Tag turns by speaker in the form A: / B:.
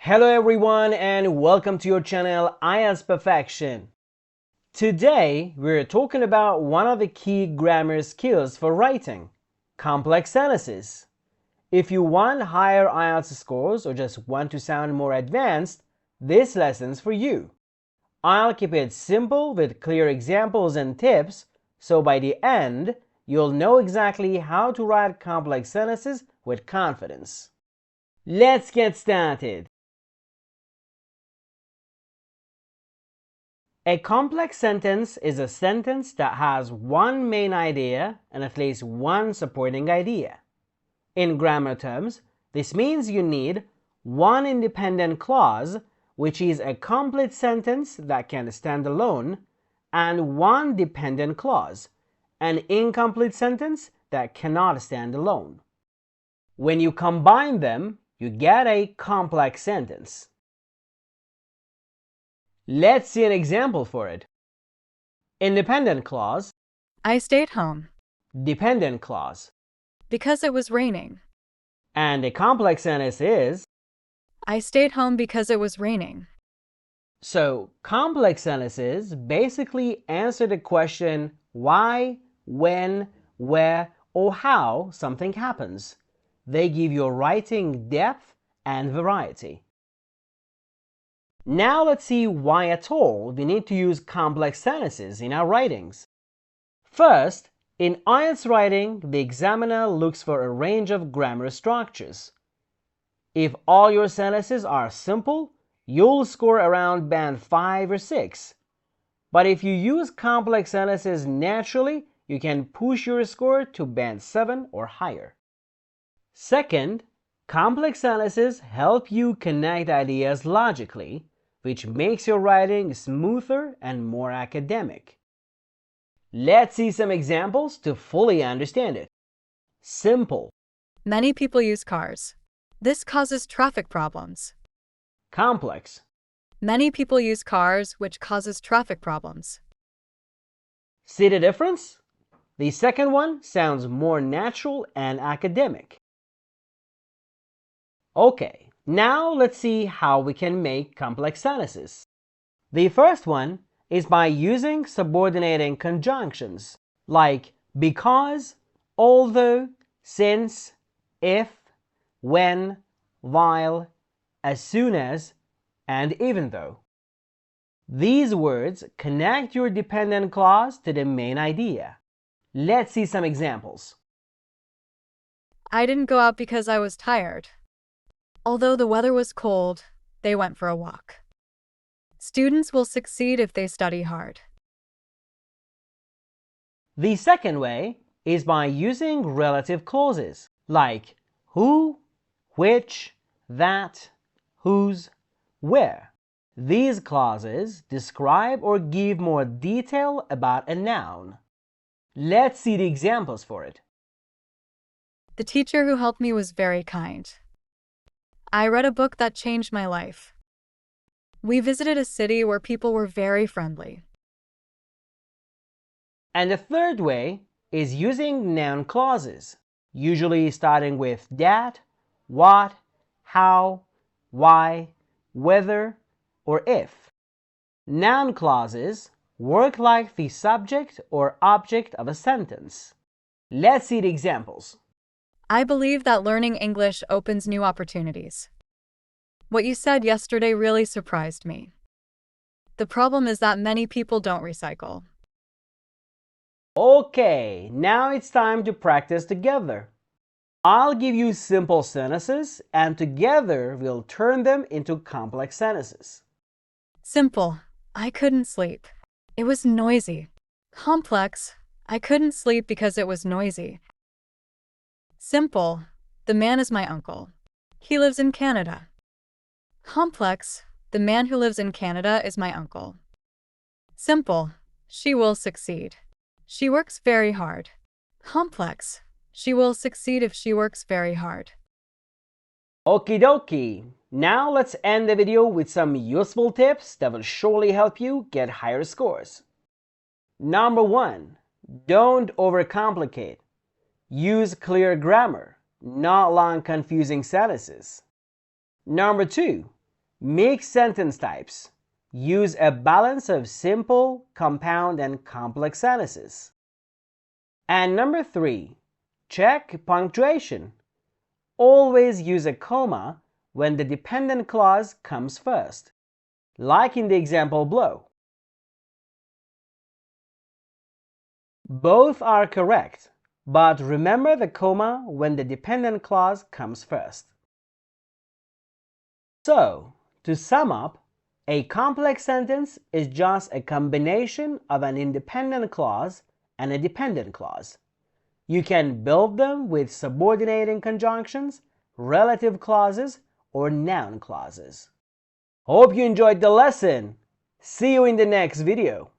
A: Hello everyone and welcome to your channel IELTS Perfection. Today we're talking about one of the key grammar skills for writing, complex sentences. If you want higher IELTS scores or just want to sound more advanced, this lesson's for you. I'll keep it simple with clear examples and tips, so by the end, you'll know exactly how to write complex sentences with confidence. Let's get started. A complex sentence is a sentence that has one main idea and at least one supporting idea. In grammar terms, this means you need one independent clause, which is a complete sentence that can stand alone, and one dependent clause, an incomplete sentence that cannot stand alone. When you combine them, you get a complex sentence. Let's see an example for it. Independent clause.
B: I stayed home.
A: Dependent clause.
B: Because it was raining.
A: And a complex sentence is,
B: I stayed home because it was raining.
A: So, complex sentences basically answer the question why, when, where, or how something happens. They give your writing depth and variety. Now let's see why at all we need to use complex sentences in our writings. First, in IELTS writing, the examiner looks for a range of grammar structures. If all your sentences are simple, you'll score around band 5 or 6. But if you use complex sentences naturally, you can push your score to band 7 or higher. Second, complex sentences help you connect ideas logically, which makes your writing smoother and more academic. Let's see some examples to fully understand it. Simple.
B: Many people use cars. This causes traffic problems.
A: Complex.
B: Many people use cars, which causes traffic problems.
A: See the difference? The second one sounds more natural and academic. Okay, now let's see how we can make complex sentences. The first one is by using subordinating conjunctions like because, although, since, if, when, while, as soon as, and even though. These words connect your dependent clause to the main idea. Let's see some examples.
B: I didn't go out because I was tired. Although the weather was cold, they went for a walk. Students will succeed if they study hard.
A: The second way is by using relative clauses like who, which, that, whose, where. These clauses describe or give more detail about a noun. Let's see the examples for it.
B: The teacher who helped me was very kind. I read a book that changed my life. We visited a city where people were very friendly.
A: And the third way is using noun clauses, usually starting with that, what, how, why, whether, or if. Noun clauses work like the subject or object of a sentence. Let's see the examples.
B: I believe that learning English opens new opportunities. What you said yesterday really surprised me. The problem is that many people don't recycle.
A: Okay, now it's time to practice together. I'll give you simple sentences and together we'll turn them into complex sentences.
B: Simple. I couldn't sleep. It was noisy. Complex. I couldn't sleep because it was noisy. Simple. The man is my uncle. He lives in Canada. Complex. The man who lives in Canada is my uncle. Simple. She will succeed. She works very hard. Complex. She will succeed if she works very hard.
A: Okie dokie. Now let's end the video with some useful tips that will surely help you get higher scores. Number 1. Don't overcomplicate. Use clear grammar, not long confusing sentences. Number 2. Mix sentence types. Use a balance of simple, compound, and complex sentences. And number 3, check punctuation. Always use a comma when the dependent clause comes first, like in the example below. Both are correct, but remember the comma when the dependent clause comes first. So, to sum up, a complex sentence is just a combination of an independent clause and a dependent clause. You can build them with subordinating conjunctions, relative clauses, or noun clauses. Hope you enjoyed the lesson. See you in the next video.